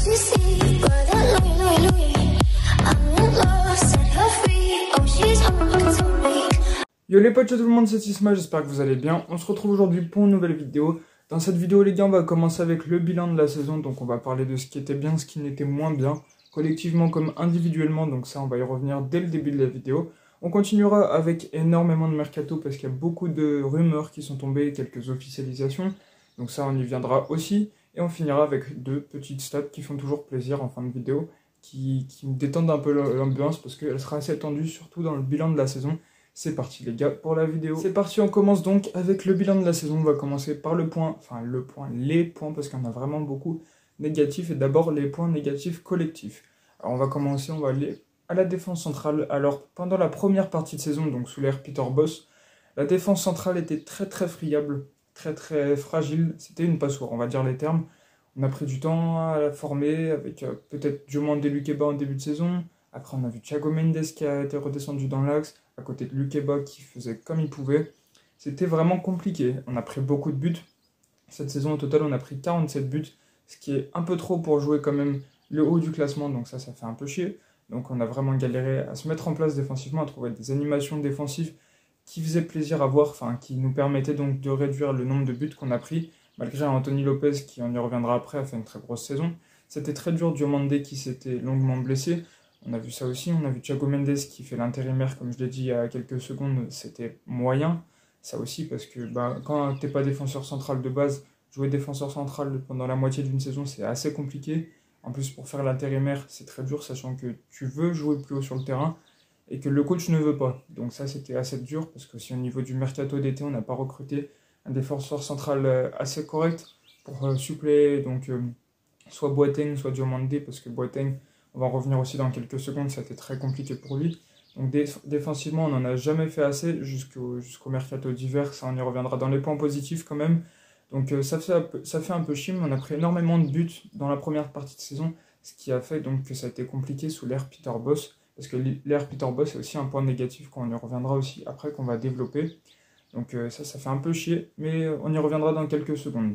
Yo les potes, ciao tout le monde, c'est Sisma, j'espère que vous allez bien. On se retrouve aujourd'hui pour une nouvelle vidéo. Dans cette vidéo les gars, on va commencer avec le bilan de la saison. Donc on va parler de ce qui était bien, ce qui n'était moins bien, collectivement comme individuellement. Donc ça on va y revenir dès le début de la vidéo. On continuera avec énormément de mercato parce qu'il y a beaucoup de rumeurs qui sont tombées, quelques officialisations. Donc ça on y viendra aussi. Et on finira avec deux petites stats qui font toujours plaisir en fin de vidéo, qui me détendent un peu l'ambiance parce qu'elle sera assez tendue, surtout dans le bilan de la saison. C'est parti les gars pour la vidéo. C'est parti, on commence donc avec le bilan de la saison. On va commencer par les points, parce qu'il y en a vraiment beaucoup négatifs. Et d'abord les points négatifs collectifs. Alors on va commencer, on va aller à la défense centrale. Alors pendant la première partie de saison, donc sous l'ère Peter Bosz, la défense centrale était très friable, très fragile. C'était une passoire, on va dire les termes. On a pris du temps à la former avec peut-être Diomande Lukeba en début de saison. Après on a vu Thiago Mendes qui a été redescendu dans l'axe, à côté de Lukeba qui faisait comme il pouvait. C'était vraiment compliqué. On a pris beaucoup de buts. Cette saison au total on a pris 47 buts, ce qui est un peu trop pour jouer quand même le haut du classement, donc ça fait un peu chier. Donc on a vraiment galéré à se mettre en place défensivement, à trouver des animations défensives qui faisaient plaisir à voir, qui nous permettaient donc de réduire le nombre de buts qu'on a pris, malgré Anthony Lopez qui, on y reviendra après, a fait une très grosse saison. C'était très dur, Diomande qui s'était longuement blessé. On a vu ça aussi, on a vu Thiago Mendes qui fait l'intérimaire, comme je l'ai dit il y a quelques secondes, c'était moyen. Ça aussi parce que quand t'es pas défenseur central de base, jouer défenseur central pendant la moitié d'une saison, c'est assez compliqué. En plus, pour faire l'intérimaire, c'est très dur, sachant que tu veux jouer plus haut sur le terrain et que le coach ne veut pas. Donc ça, c'était assez dur, parce que si au niveau du mercato d'été, on n'a pas recruté un défenseur central assez correct pour suppléer donc soit Boateng, soit Diomande, parce que Boateng, on va en revenir aussi dans quelques secondes, ça a été très compliqué pour lui. Donc défensivement, on n'en a jamais fait assez jusqu'au mercato d'hiver, ça on y reviendra dans les points positifs quand même. Donc ça fait un peu chier, mais on a pris énormément de buts dans la première partie de saison, ce qui a fait donc que ça a été compliqué sous l'ère Peter Bosz, parce que l'ère Peter Bosz est aussi un point négatif qu'on y reviendra aussi après, qu'on va développer. Donc ça fait un peu chier, mais on y reviendra dans quelques secondes.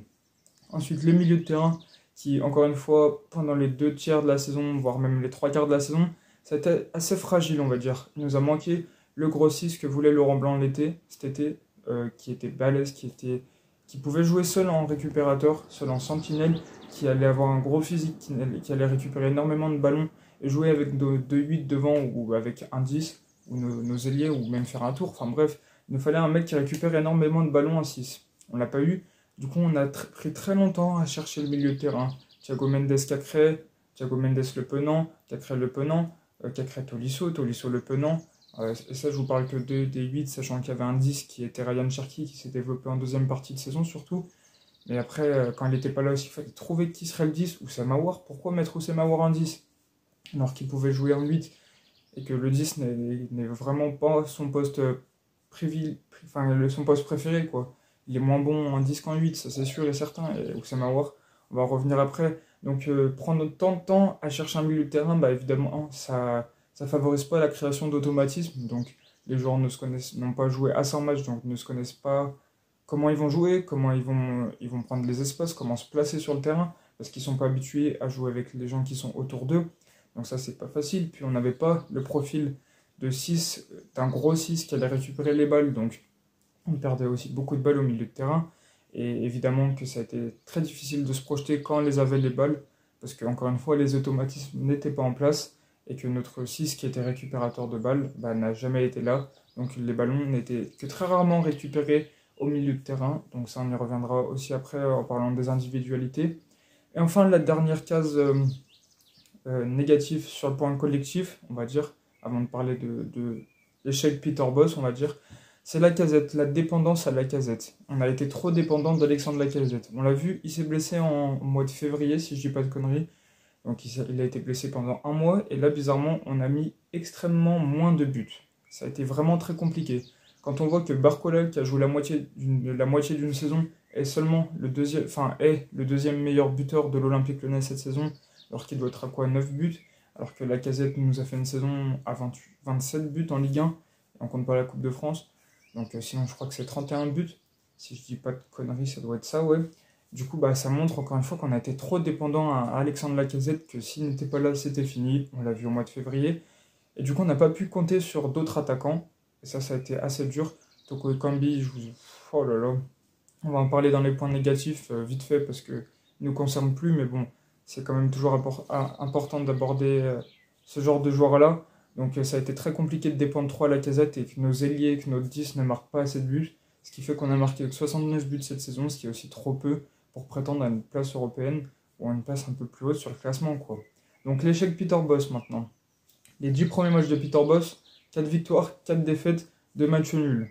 Ensuite, le milieu de terrain, qui, encore une fois, pendant les 2 tiers de la saison, voire même les 3 quarts de la saison, ça a été assez fragile, on va dire. Il nous a manqué le gros 6 que voulait Laurent Blanc cet été, qui était balèze, qui pouvait jouer seul en récupérateur, seul en sentinelle, qui allait avoir un gros physique, qui allait récupérer énormément de ballons, et jouer avec 2-8 devant, ou avec un 10, ou nos ailiers, ou même faire un tour. Enfin bref, il nous fallait un mec qui récupère énormément de ballons à 6. On l'a pas eu. Du coup, on a pris très longtemps à chercher le milieu de terrain. Thiago Mendes Cacré, Thiago Mendes Le Penant, Cacré Le Penant, Cacré Tolisso, Tolisso Le Penant. Et ça, je vous parle que des 8, sachant qu'il y avait un 10 qui était Ryan Cherki, qui s'est développé en deuxième partie de saison surtout. Mais après, quand il n'était pas là aussi, il fallait trouver qui serait le 10, ou Samawar. Pourquoi mettre Oussema-Aouar en 10 alors qu'il pouvait jouer en 8 et que le 10 n'est vraiment pas son poste son poste préféré, quoi. Il est moins bon en 10 qu'en 8, ça c'est sûr et certain, et Oussema Aouar, on va revenir après. Donc prendre tant de temps à chercher un milieu de terrain, évidemment, ça favorise pas la création d'automatisme. Donc les joueurs n'ont pas joué assez en match, donc ne se connaissent pas comment ils vont jouer, comment ils vont prendre les espaces, comment se placer sur le terrain, parce qu'ils sont pas habitués à jouer avec les gens qui sont autour d'eux. Donc ça c'est pas facile. Puis on n'avait pas le profil de 6, d'un gros 6 qui allait récupérer les balles, donc on perdait aussi beaucoup de balles au milieu de terrain, et évidemment que ça a été très difficile de se projeter quand on les avait les balles, parce que encore une fois les automatismes n'étaient pas en place, et que notre 6 qui était récupérateur de balles n'a jamais été là, donc les ballons n'étaient que très rarement récupérés au milieu de terrain, donc ça on y reviendra aussi après en parlant des individualités. Et enfin la dernière case négative sur le point collectif, on va dire, avant de parler de l'échec Peter Bosz, on va dire, c'est Lacazette, la dépendance à Lacazette. On a été trop dépendant d'Alexandre Lacazette. On l'a vu, il s'est blessé en mois de février, si je dis pas de conneries. Donc il a été blessé pendant 1 mois, et là, bizarrement, on a mis extrêmement moins de buts. Ça a été vraiment très compliqué. Quand on voit que Barcola, qui a joué la moitié d'une saison, est le deuxième meilleur buteur de l'Olympique Lyonnais cette saison, alors qu'il doit être à 9 buts, alors que Lacazette nous a fait une saison à 27 buts en Ligue 1, et on compte pas la Coupe de France. Donc sinon je crois que c'est 31 buts, si je dis pas de conneries ça doit être ça, ouais. Du coup, bah, ça montre encore une fois qu'on a été trop dépendant à Alexandre Lacazette, que s'il n'était pas là, c'était fini. On l'a vu au mois de février. Et du coup, on n'a pas pu compter sur d'autres attaquants. Et ça a été assez dur. Toko Ekambi, oh là là. On va en parler dans les points négatifs vite fait parce que ne nous concerne plus, mais bon, c'est quand même toujours important d'aborder ce genre de joueurs-là. Donc ça a été très compliqué de dépendre trop à Lacazette et que nos ailiers, que nos 10 ne marquent pas assez de buts. Ce qui fait qu'on a marqué que 69 buts cette saison, ce qui est aussi trop peu pour prétendre à une place européenne ou à une place un peu plus haute sur le classement, quoi. Donc l'échec Peter Bosz maintenant. Les 10 premiers matchs de Peter Bosz, 4 victoires, 4 défaites, 2 matchs nuls.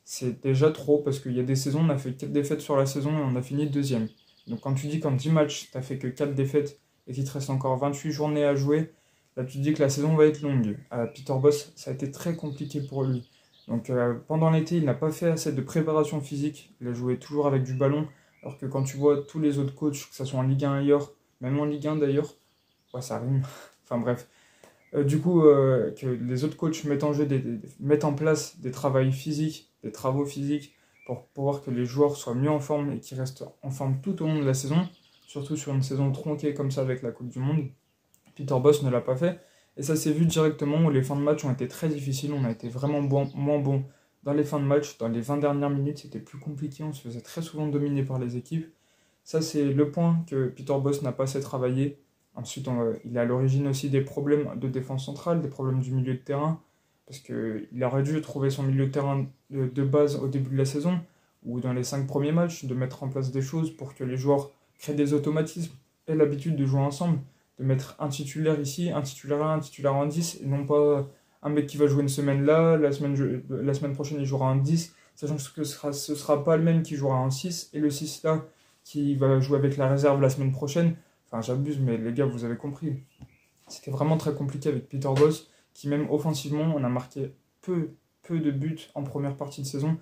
C'est déjà trop parce qu'il y a des saisons, on a fait 4 défaites sur la saison et on a fini deuxième. Donc quand tu dis qu'en 10 matchs, tu n'as fait que 4 défaites et qu'il te reste encore 28 journées à jouer, là tu te dis que la saison va être longue. Peter Bosz, ça a été très compliqué pour lui. Donc pendant l'été, il n'a pas fait assez de préparation physique, il a joué toujours avec du ballon, alors que quand tu vois tous les autres coachs, que ce soit en Ligue 1 ailleurs, même en Ligue 1 d'ailleurs, ouais ça rime, enfin bref, que les autres coachs mettent en place des travaux physiques pour pouvoir que les joueurs soient mieux en forme et qu'ils restent en forme tout au long de la saison, surtout sur une saison tronquée comme ça avec la Coupe du Monde. Peter Bosz ne l'a pas fait, et ça s'est vu directement où les fins de match ont été très difficiles, on a été vraiment moins bon dans les fins de match, dans les 20 dernières minutes c'était plus compliqué, on se faisait très souvent dominer par les équipes. Ça c'est le point que Peter Bosz n'a pas assez travaillé. Ensuite, il est à l'origine aussi des problèmes de défense centrale, des problèmes du milieu de terrain, parce qu'il aurait dû trouver son milieu de terrain de base au début de la saison, ou dans les 5 premiers matchs, de mettre en place des choses pour que les joueurs créent des automatismes, aient l'habitude de jouer ensemble, de mettre un titulaire ici, un titulaire là, un titulaire en 10, et non pas un mec qui va jouer une semaine là, la semaine prochaine il jouera en 10, sachant que ce sera pas le même qui jouera en 6, et le 6 là qui va jouer avec la réserve la semaine prochaine. Enfin, j'abuse, mais les gars, vous avez compris. C'était vraiment très compliqué avec Peter Bosz, qui même offensivement, on a marqué peu de buts en première partie de saison.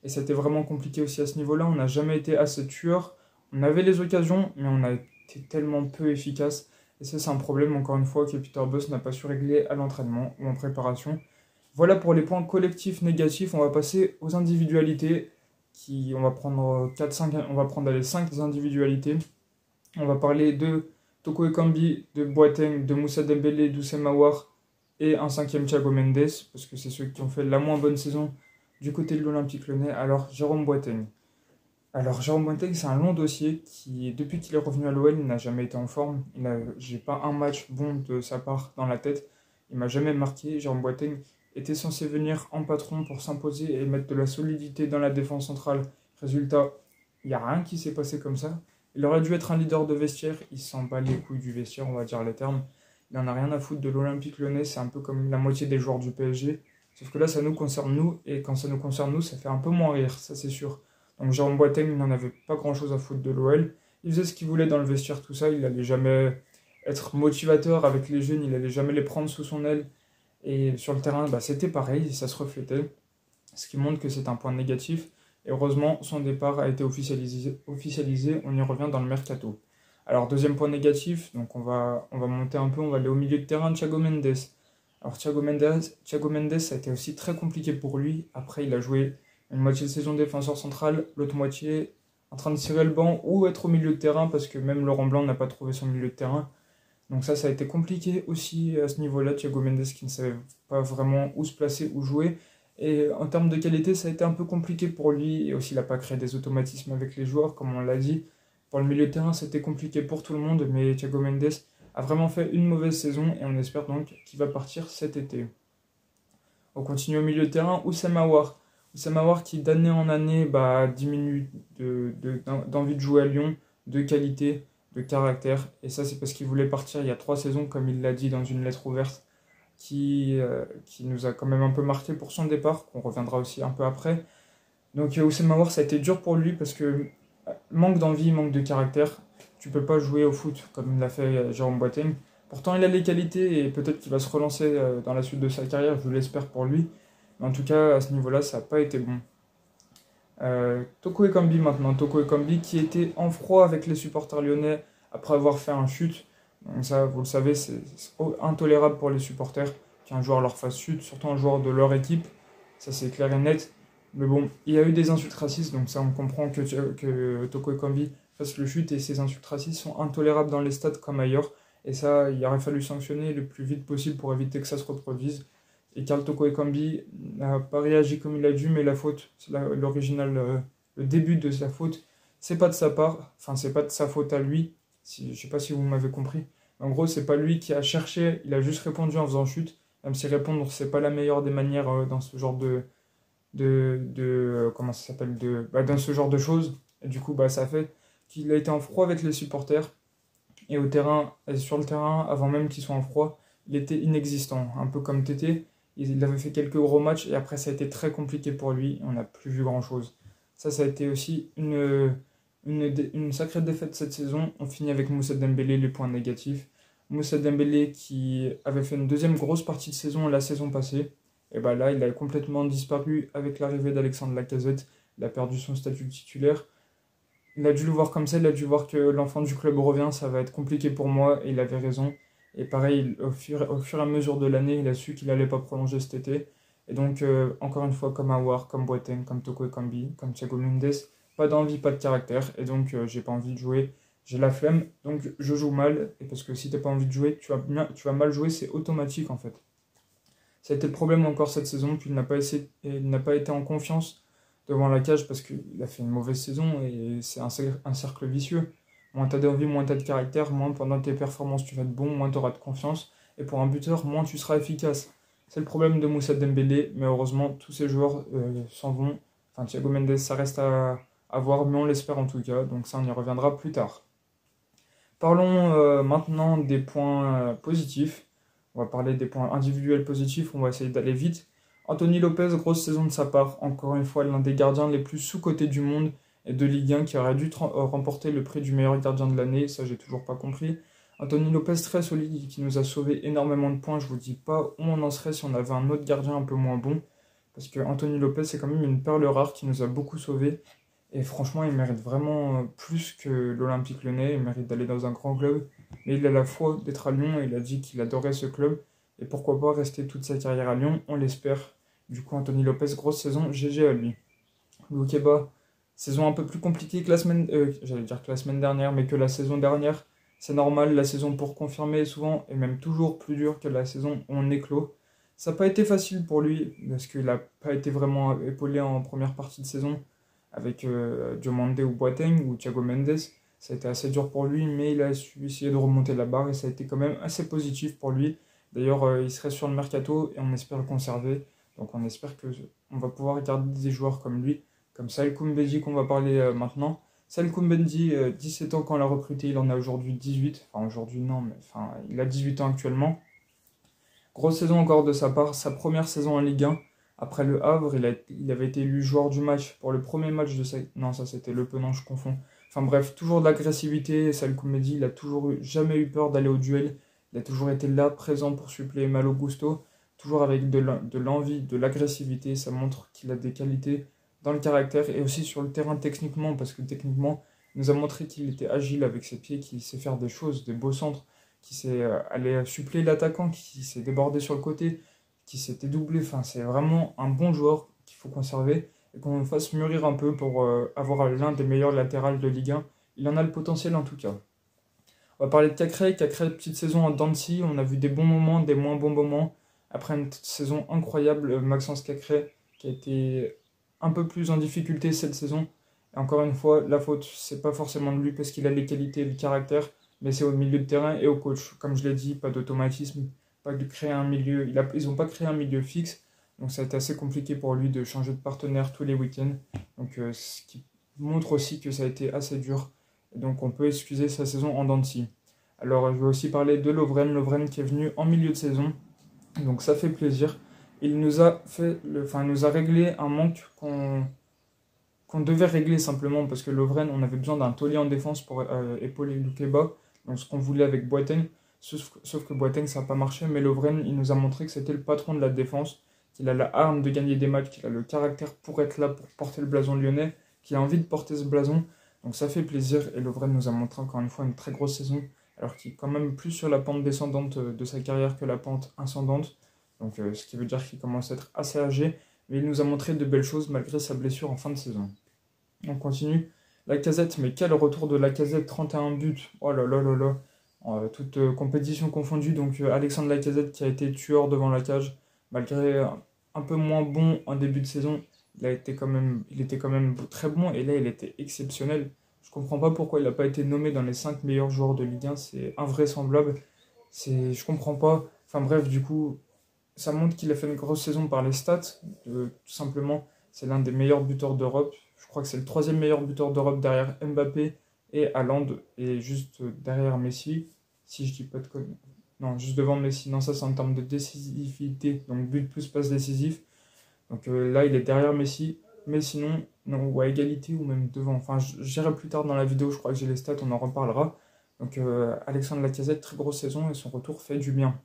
Et c'était vraiment compliqué aussi à ce niveau-là. On n'a jamais été assez tueur. On avait les occasions, mais on a été tellement peu efficace. Et ça, c'est un problème, encore une fois, que Peter Bosz n'a pas su régler à l'entraînement ou en préparation. Voilà pour les points collectifs négatifs. On va passer aux individualités. On va prendre 5 individualités. On va parler de Toko Ekambi, de Boateng, de Moussa Dembélé, d'Oussem Aouar et un 5e Thiago Mendes, parce que c'est ceux qui ont fait la moins bonne saison du côté de l'Olympique Lyonnais. Alors, Jérôme Boateng. Jérôme Boateng, c'est un long dossier qui, depuis qu'il est revenu à l'OL, il n'a jamais été en forme. J'ai pas un match bon de sa part dans la tête. Il m'a jamais marqué. Jérôme Boateng était censé venir en patron pour s'imposer et mettre de la solidité dans la défense centrale. Résultat, il n'y a rien qui s'est passé comme ça. Il aurait dû être un leader de vestiaire, il s'en bat les couilles du vestiaire, on va dire les termes. Il n'en a rien à foutre de l'Olympique Lyonnais, c'est un peu comme la moitié des joueurs du PSG. Sauf que là, ça nous concerne nous, et quand ça nous concerne nous, ça fait un peu moins rire, ça c'est sûr. Donc Jérôme Boateng, il n'en avait pas grand-chose à foutre de l'OL. Il faisait ce qu'il voulait dans le vestiaire, tout ça, il n'allait jamais être motivateur avec les jeunes, il n'allait jamais les prendre sous son aile. Et sur le terrain, bah, c'était pareil, ça se reflétait. Ce qui montre que c'est un point négatif. Et heureusement, son départ a été officialisé, on y revient dans le mercato. Alors, deuxième point négatif, donc on va monter un peu, on va aller au milieu de terrain, Thiago Mendes. Alors, Thiago Mendes, ça a été aussi très compliqué pour lui. Après, il a joué une moitié de saison défenseur central, l'autre moitié en train de cirer le banc ou être au milieu de terrain, parce que même Laurent Blanc n'a pas trouvé son milieu de terrain. Donc ça a été compliqué aussi à ce niveau-là, Thiago Mendes qui ne savait pas vraiment où se placer, où jouer. Et en termes de qualité, ça a été un peu compliqué pour lui. Et aussi, il n'a pas créé des automatismes avec les joueurs, comme on l'a dit. Pour le milieu de terrain, c'était compliqué pour tout le monde. Mais Thiago Mendes a vraiment fait une mauvaise saison. Et on espère donc qu'il va partir cet été. On continue au milieu de terrain. Oussem Aouar. Oussem Aouar qui, d'année en année, diminue d'envie de jouer à Lyon, de qualité, de caractère. Et ça, c'est parce qu'il voulait partir il y a 3 saisons, comme il l'a dit dans une lettre ouverte. Qui nous a quand même un peu marqué pour son départ, qu'on reviendra aussi un peu après. Donc Oussem Aouar, ça a été dur pour lui parce que manque d'envie, manque de caractère. Tu peux pas jouer au foot comme l'a fait Jérôme Boateng. Pourtant, il a les qualités et peut-être qu'il va se relancer dans la suite de sa carrière, je l'espère pour lui. Mais en tout cas, à ce niveau-là, ça n'a pas été bon. Toko Ekambi maintenant. Toko Ekambi qui était en froid avec les supporters lyonnais après avoir fait un chute. Donc ça, vous le savez, c'est intolérable pour les supporters qu'un joueur leur fasse chute, surtout un joueur de leur équipe. Ça, c'est clair et net. Mais bon, il y a eu des insultes racistes, donc ça, on comprend que Toko Ekambi fasse le chute et ces insultes racistes sont intolérables dans les stades comme ailleurs. Et ça, il aurait fallu sanctionner le plus vite possible pour éviter que ça se reproduise. Et Karl Toko Ekambi n'a pas réagi comme il a dû, mais la faute, c'est l'original, le début de sa faute, c'est pas de sa part, enfin c'est pas de sa faute à lui, je sais pas si vous m'avez compris. En gros, c'est pas lui qui a cherché, il a juste répondu en faisant chute, même si répondre c'est pas la meilleure des manières dans ce genre comment ça s'appelle, dans ce genre de choses. Et du coup, ça fait qu'il a été en froid avec les supporters, et au terrain, et sur le terrain, avant même qu'il soit en froid, il était inexistant, un peu comme Tété. Il avait fait quelques gros matchs et après ça a été très compliqué pour lui, on n'a plus vu grand chose. Ça a été aussi une sacrée défaite cette saison. On finit avec Moussa Dembélé, les points négatifs. Moussa Dembélé qui avait fait une deuxième grosse partie de saison la saison passée, et là il a complètement disparu avec l'arrivée d'Alexandre Lacazette. Il a perdu son statut de titulaire. Il a dû le voir comme ça, il a dû voir que l'enfant du club revient, ça va être compliqué pour moi, et il avait raison. Et pareil, au fur et à mesure de l'année, il a su qu'il n'allait pas prolonger cet été. Et donc, encore une fois, comme Aouar, comme Boateng, comme Toko Ekambi, comme Thiago Mendes, pas d'envie, pas de caractère. Et donc, j'ai pas envie de jouer, j'ai la flemme, donc je joue mal. Et parce que si t'as pas envie de jouer, tu vas mal jouer, c'est automatique en fait. Ça a été le problème encore cette saison, puis il n'a pas été en confiance devant la cage parce qu'il a fait une mauvaise saison et c'est un cercle vicieux. Moins t'as d'envie, moins t'as de caractère, moins pendant tes performances tu vas être bon, moins t'auras de confiance. Et pour un buteur, moins tu seras efficace. C'est le problème de Moussa Dembélé, mais heureusement tous ces joueurs s'en vont. Enfin, Thiago Mendes, ça reste à voir, mais on l'espère en tout cas, donc ça on y reviendra plus tard. Parlons maintenant des points positifs. On va parler des points individuels positifs, on va essayer d'aller vite. Anthony Lopez, grosse saison de sa part, encore une fois l'un des gardiens les plus sous-cotés du monde et de Ligue 1 qui aurait dû remporter le prix du meilleur gardien de l'année, ça j'ai toujours pas compris. Anthony Lopez très solide qui nous a sauvé énormément de points, je vous dis pas où on en serait si on avait un autre gardien un peu moins bon, parce que Anthony Lopez c'est quand même une perle rare qui nous a beaucoup sauvés, et franchement il mérite vraiment plus que l'Olympique Lyonnais, il mérite d'aller dans un grand club, mais il a la foi d'être à Lyon et il a dit qu'il adorait ce club, et pourquoi pas rester toute sa carrière à Lyon, on l'espère. Du coup Anthony Lopez, grosse saison, GG à lui. Loukeba, saison un peu plus compliquée que j'allais dire que la semaine dernière, mais que la saison dernière. C'est normal, la saison pour confirmer est souvent, et même toujours plus dure que la saison où on éclot. Ça n'a pas été facile pour lui, parce qu'il n'a pas été vraiment épaulé en première partie de saison avec Diomande ou Boateng ou Thiago Mendes. Ça a été assez dur pour lui, mais il a su essayer de remonter la barre et ça a été quand même assez positif pour lui. D'ailleurs, il serait sur le mercato et on espère le conserver. Donc on espère qu'on va pouvoir garder des joueurs comme lui, comme Saïd Koumbedi qu'on va parler maintenant. Saïd Koumbedi, 17 ans quand on l'a recruté, il en a aujourd'hui 18. Enfin aujourd'hui non, mais il a 18 ans actuellement. Grosse saison encore de sa part, sa première saison en Ligue 1. Après le Havre, il avait été élu joueur du match pour le premier match de sa... Non, ça c'était Le Penant, je confonds. Enfin bref, toujours de l'agressivité, Saïd Koumbedi, il a jamais eu peur d'aller au duel. Il a toujours été là, présent pour suppléer Malo Gusto. Toujours avec de l'envie, de l'agressivité, ça montre qu'il a des qualités dans le caractère et aussi sur le terrain techniquement, parce que techniquement, il nous a montré qu'il était agile avec ses pieds, qu'il sait faire des choses, des beaux centres, qui sait aller suppléer l'attaquant, qui s'est débordé sur le côté, qui s'est dédoublé. Enfin, c'est vraiment un bon joueur qu'il faut conserver et qu'on fasse mûrir un peu pour avoir l'un des meilleurs latérales de Ligue 1. Il en a le potentiel en tout cas. On va parler de Cacré. Cacré, petite saison en dents de scie. On a vu des bons moments, des moins bons moments. Après une saison incroyable, Maxence Cacré qui a été un peu plus en difficulté cette saison. Et encore une fois, la faute, c'est pas forcément de lui parce qu'il a les qualités et le caractère, mais c'est au milieu de terrain et au coach. Comme je l'ai dit, pas d'automatisme, pas de créer un milieu. Ils n'ont pas créé un milieu fixe, donc ça a été assez compliqué pour lui de changer de partenaire tous les week-ends. Donc ce qui montre aussi que ça a été assez dur. Et donc on peut excuser sa saison en dents de scie. Alors je vais aussi parler de Lovren qui est venu en milieu de saison. Donc ça fait plaisir. Il nous a réglé un manque qu'on devait régler simplement parce que Lovren, on avait besoin d'un taulier en défense pour épauler Loukeba. Donc ce qu'on voulait avec Boateng, sauf que Boateng ça n'a pas marché, mais Lovren il nous a montré que c'était le patron de la défense, qu'il a la arme de gagner des matchs, qu'il a le caractère pour être là, pour porter le blason lyonnais, qu'il a envie de porter ce blason. Donc ça fait plaisir et Lovren nous a montré encore une fois une très grosse saison, alors qu'il est quand même plus sur la pente descendante de sa carrière que la pente ascendante. Donc ce qui veut dire qu'il commence à être assez âgé, mais il nous a montré de belles choses malgré sa blessure en fin de saison. On continue. Lacazette, mais quel retour de Lacazette, 31 buts, oh là là là là, toute compétition confondue, donc Alexandre Lacazette qui a été tueur devant la cage, malgré un peu moins bon en début de saison, il était quand même très bon, et là il était exceptionnel. Je comprends pas pourquoi il n'a pas été nommé dans les 5 meilleurs joueurs de Ligue 1, c'est invraisemblable, je comprends pas, enfin bref, du coup, ça montre qu'il a fait une grosse saison par les stats, tout simplement, c'est l'un des meilleurs buteurs d'Europe. Je crois que c'est le troisième meilleur buteur d'Europe derrière Mbappé et Haaland, et juste derrière Messi, si je dis pas de conneries. Non, juste devant Messi. Non, ça c'est en termes de décisivité, donc but plus passe décisif. Donc là, il est derrière Messi, mais sinon, non, ou à égalité ou même devant. Enfin, j'irai plus tard dans la vidéo, je crois que j'ai les stats, on en reparlera. Donc Alexandre Lacazette, très grosse saison et son retour fait du bien.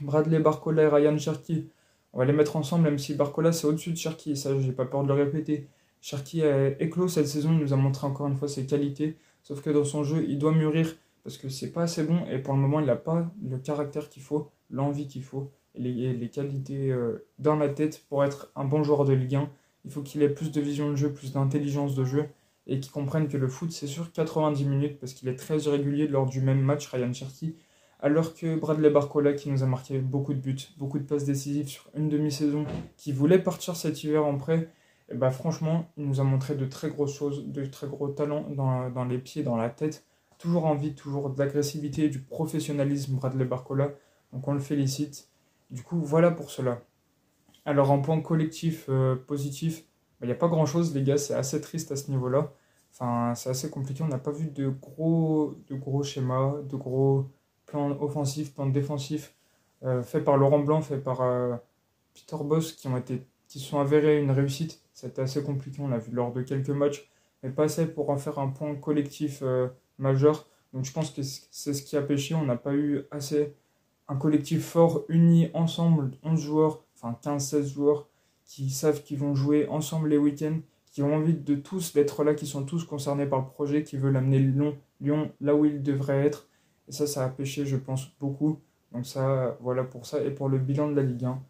Bradley Barcola et Ryan Cherki, on va les mettre ensemble, même si Barcola c'est au-dessus de Cherki, ça j'ai pas peur de le répéter. Cherki a éclos cette saison, il nous a montré encore une fois ses qualités, sauf que dans son jeu il doit mûrir parce que c'est pas assez bon et pour le moment il n'a pas le caractère qu'il faut, l'envie qu'il faut et les qualités dans la tête pour être un bon joueur de Ligue 1. Il faut qu'il ait plus de vision de jeu, plus d'intelligence de jeu et qu'il comprenne que le foot c'est sur 90 minutes parce qu'il est très irrégulier lors du même match, Ryan Cherki. Alors que Bradley Barcola, qui nous a marqué beaucoup de buts, beaucoup de passes décisives sur une demi-saison, qui voulait partir cet hiver en prêt, et bah franchement, il nous a montré de très grosses choses, de très gros talents dans les pieds, dans la tête. Toujours envie, toujours de l'agressivité, du professionnalisme, Bradley Barcola. Donc on le félicite. Du coup, voilà pour cela. Alors en point collectif positif, il n'y a pas grand-chose, les gars, c'est assez triste à ce niveau-là. Enfin, c'est assez compliqué, on n'a pas vu de gros schémas, de gros plan offensif, plan défensif, fait par Laurent Blanc, fait par Peter Bosz, qui sont avérés une réussite. C'était assez compliqué, on l'a vu lors de quelques matchs, mais pas assez pour en faire un point collectif majeur. Donc je pense que c'est ce qui a pêché, on n'a pas eu assez un collectif fort, uni ensemble, 11 joueurs, enfin 15-16 joueurs, qui savent qu'ils vont jouer ensemble les week-ends, qui ont envie de tous d'être là, qui sont tous concernés par le projet, qui veulent amener Lyon là où il devrait être. Et ça a pêché, je pense, beaucoup. Donc ça, voilà pour ça et pour le bilan de la Ligue 1.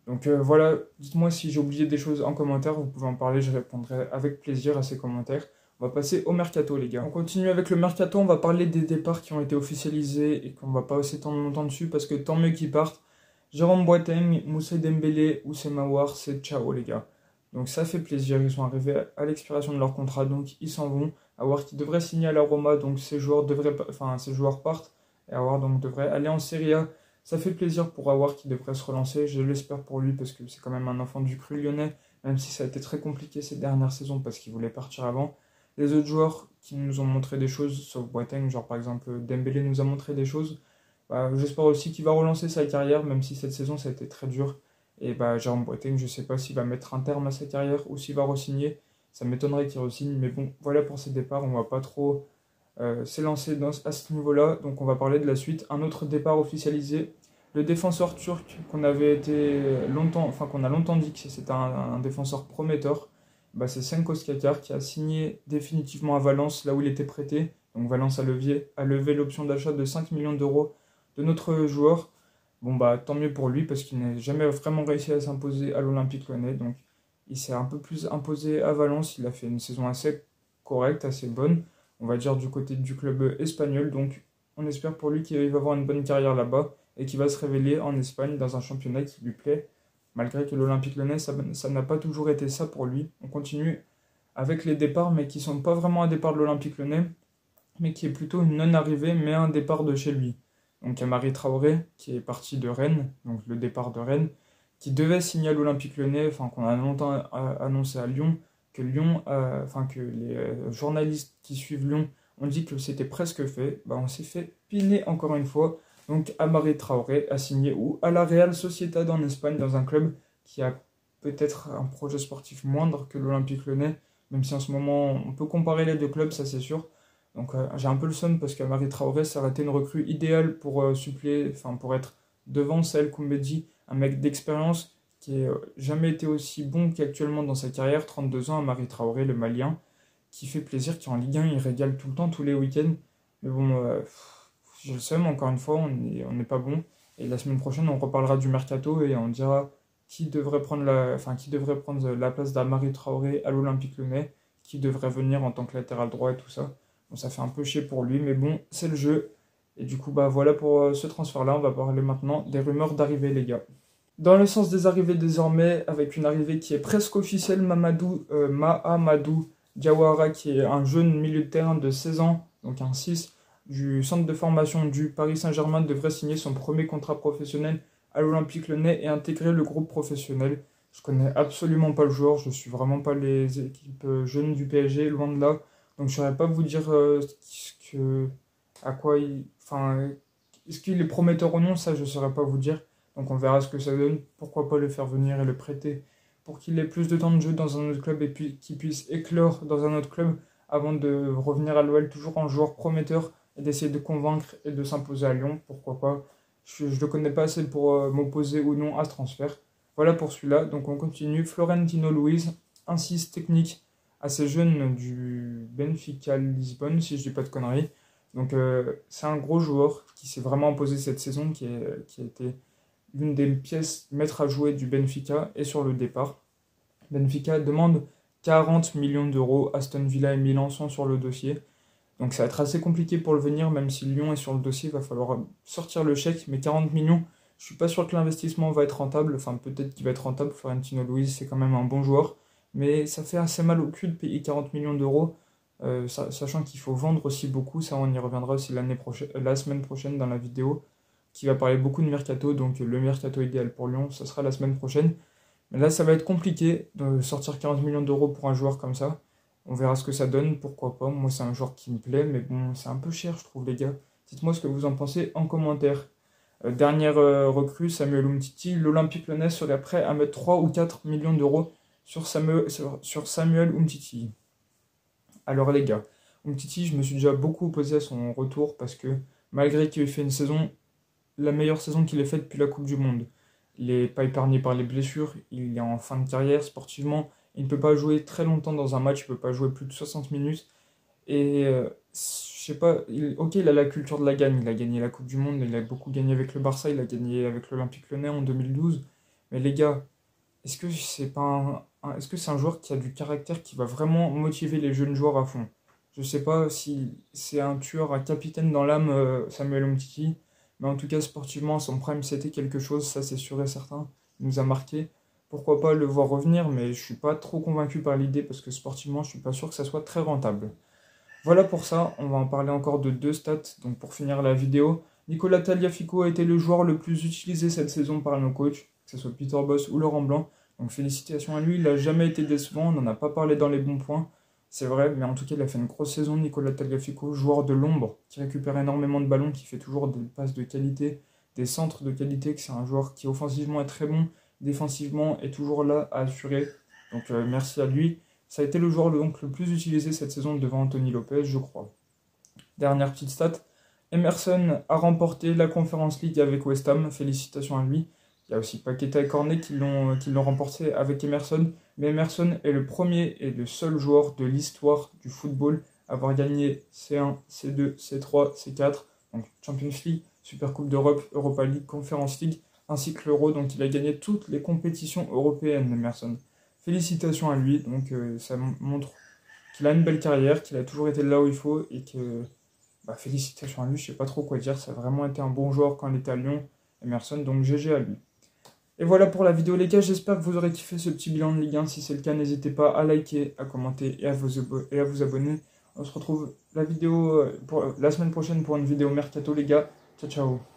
Donc voilà, dites-moi si j'ai oublié des choses en commentaire, vous pouvez en parler, je répondrai avec plaisir à ces commentaires. On va passer au mercato, les gars. On continue avec le mercato, on va parler des départs qui ont été officialisés et qu'on va pas s'étendre longtemps dessus parce que tant mieux qu'ils partent. Jérôme Boateng, Moussa Dembélé, Oussem Aouar, c'est ciao, les gars. Donc ça fait plaisir, ils sont arrivés à l'expiration de leur contrat, donc ils s'en vont. Aouar qui devrait signer à la Roma, donc ces joueurs partent. Et Aouar donc devrait aller en Serie A. Ça fait plaisir pour Aouar qui devrait se relancer, je l'espère pour lui parce que c'est quand même un enfant du cru lyonnais, même si ça a été très compliqué ces dernières saisons parce qu'il voulait partir avant. Les autres joueurs qui nous ont montré des choses, sauf Boateng, genre par exemple Dembélé nous a montré des choses, bah, j'espère aussi qu'il va relancer sa carrière, même si cette saison ça a été très dur. Et bah, Jérôme Boateng, je sais pas s'il va mettre un terme à sa carrière ou s'il va re-signer. Ça m'étonnerait qu'il re-signe, mais bon, voilà pour ses départs, on va pas trop s'élancer à ce niveau-là. Donc on va parler de la suite. Un autre départ officialisé, le défenseur turc qu'on avait été longtemps, enfin qu'on a longtemps dit que c'était un défenseur prometteur. Bah, c'est Senko Skakar qui a signé définitivement à Valence, là où il était prêté. Donc Valence a levé l'option d'achat de 5 millions d'euros de notre joueur. Bon bah tant mieux pour lui parce qu'il n'a jamais vraiment réussi à s'imposer à l'Olympique Lyonnais. Donc il s'est un peu plus imposé à Valence. Il a fait une saison assez correcte, assez bonne, on va dire du côté du club espagnol. Donc on espère pour lui qu'il va avoir une bonne carrière là-bas et qu'il va se révéler en Espagne dans un championnat qui lui plaît. Malgré que l'Olympique Lyonnais, ça n'a pas toujours été ça pour lui. On continue avec les départs, mais qui ne sont pas vraiment un départ de l'Olympique Lyonnais, mais qui est plutôt une non-arrivée, mais un départ de chez lui. Donc il y a Marie Traoré, qui est parti de Rennes, donc le départ de Rennes, qui devait signer à l'Olympique Lyonnais, enfin qu'on a longtemps annoncé à Lyon, que les journalistes qui suivent Lyon ont dit que c'était presque fait. Bah, on s'est fait piner encore une fois. Donc Amari Traoré a signé où? À la Real Sociedad en Espagne, dans un club qui a peut-être un projet sportif moindre que l'Olympique Lyonnais, même si en ce moment on peut comparer les deux clubs, ça c'est sûr. Donc j'ai un peu le seum parce qu'Amari Traoré, ça aurait été une recrue idéale pour suppléer, enfin pour être devant Saël Koumbedji, un mec d'expérience qui n'a jamais été aussi bon qu'actuellement dans sa carrière, 32 ans, Amari Traoré, le Malien, qui fait plaisir, qui en Ligue 1, il régale tout le temps, tous les week-ends. Mais bon, j'ai le seum, encore une fois, on n'est pas bon. Et la semaine prochaine, on reparlera du mercato et on dira qui devrait prendre la place d'Amari Traoré à l'Olympique Lyonnais, qui devrait venir en tant que latéral droit et tout ça. Bon, ça fait un peu chier pour lui, mais bon, c'est le jeu. Et du coup, bah voilà pour ce transfert-là. On va parler maintenant des rumeurs d'arrivée, les gars. Dans le sens des arrivées désormais, avec une arrivée qui est presque officielle, Mahamadou Diawara, qui est un jeune milieu de terrain de 16 ans, donc un 6, du centre de formation du Paris Saint-Germain, devrait signer son premier contrat professionnel à l'Olympique Lyonnais et intégrer le groupe professionnel. Je connais absolument pas le joueur, je suis vraiment pas les équipes jeunes du PSG, loin de là. Donc je saurais pas vous dire à quoi il... Enfin, est-ce qu'il est prometteur ou non, ça je saurais pas vous dire. Donc on verra ce que ça donne. Pourquoi pas le faire venir et le prêter pour qu'il ait plus de temps de jeu dans un autre club et puis qu'il puisse éclore dans un autre club avant de revenir à l'OL toujours en joueur prometteur et d'essayer de convaincre et de s'imposer à Lyon. Pourquoi pas. Je ne le connais pas assez pour m'opposer ou non à ce transfert. Voilà pour celui-là. Donc on continue. Florentino Luis, un 6 technique assez jeune du Benfica Lisbonne, si je dis pas de conneries. Donc c'est un gros joueur qui s'est vraiment imposé cette saison, qui a été l'une des pièces maîtres à jouer du Benfica et sur le départ. Benfica demande 40 millions d'euros, Aston Villa et Milan sont sur le dossier. Donc ça va être assez compliqué pour le venir, même si Lyon est sur le dossier, il va falloir sortir le chèque, mais 40 millions, je suis pas sûr que l'investissement va être rentable, enfin peut-être qu'il va être rentable, Florentino Luis c'est quand même un bon joueur, mais ça fait assez mal au cul de payer 40 millions d'euros, sachant qu'il faut vendre aussi beaucoup, ça on y reviendra aussi la semaine prochaine dans la vidéo, qui va parler beaucoup de mercato, donc le mercato idéal pour Lyon, ça sera la semaine prochaine. Mais là, ça va être compliqué de sortir 40 millions d'euros pour un joueur comme ça. On verra ce que ça donne, pourquoi pas. Moi, c'est un joueur qui me plaît, mais bon, c'est un peu cher, je trouve, les gars. Dites-moi ce que vous en pensez en commentaire. Dernière recrue, Samuel Umtiti. L'Olympique Lyonnais serait prêt à mettre 3 ou 4 millions d'euros sur Samuel Umtiti. Alors, les gars, Umtiti, je me suis déjà beaucoup opposé à son retour parce que malgré qu'il ait fait une saison, la meilleure saison qu'il ait faite depuis la Coupe du Monde, il n'est pas épargné par les blessures, il est en fin de carrière sportivement, il ne peut pas jouer très longtemps dans un match, il ne peut pas jouer plus de 60 minutes. Et je sais pas, ok, il a la culture de la gagne, il a gagné la Coupe du Monde, il a beaucoup gagné avec le Barça, il a gagné avec l'Olympique Lyonnais en 2012. Mais les gars, est-ce que c'est pas est-ce que c'est un joueur qui a du caractère qui va vraiment motiver les jeunes joueurs à fond? Je sais pas si c'est un tueur, un capitaine dans l'âme, Samuel Umtiti. Mais en tout cas, sportivement, son prime, c'était quelque chose, ça c'est sûr et certain. Il nous a marqué. Pourquoi pas le voir revenir, mais je suis pas trop convaincu par l'idée parce que sportivement, je suis pas sûr que ça soit très rentable. Voilà pour ça, on va en parler encore de 2 stats. Donc pour finir la vidéo, Nicolas Tagliafico a été le joueur le plus utilisé cette saison par nos coachs, que ce soit Peter Bosz ou Laurent Blanc. Donc félicitations à lui, il n'a jamais été décevant, on n'en a pas parlé dans les bons points. C'est vrai, mais en tout cas, il a fait une grosse saison, Nicolas Tagliafico, joueur de l'ombre, qui récupère énormément de ballons, qui fait toujours des passes de qualité, des centres de qualité, que c'est un joueur qui offensivement est très bon, défensivement est toujours là à assurer. Donc merci à lui. Ça a été le joueur donc, le plus utilisé cette saison devant Anthony Lopez, je crois. Dernière petite stat, Emerson a remporté la Conference League avec West Ham, félicitations à lui. Il y a aussi Paqueta et Cornet qui l'ont remporté avec Emerson. Mais Emerson est le premier et le seul joueur de l'histoire du football à avoir gagné C1, C2, C3, C4, donc Champions League, Super Coupe d'Europe, Europa League, Conference League, ainsi que l'Euro. Donc il a gagné toutes les compétitions européennes, Emerson. Félicitations à lui. Donc ça montre qu'il a une belle carrière, qu'il a toujours été là où il faut et que félicitations à lui. Je sais pas trop quoi dire. Ça a vraiment été un bon joueur quand il était à Lyon, Emerson. Donc GG à lui. Et voilà pour la vidéo les gars, j'espère que vous aurez kiffé ce petit bilan de Ligue 1. Si c'est le cas, n'hésitez pas à liker, à commenter et à vous abonner. On se retrouve la semaine prochaine pour une vidéo mercato les gars. Ciao ciao.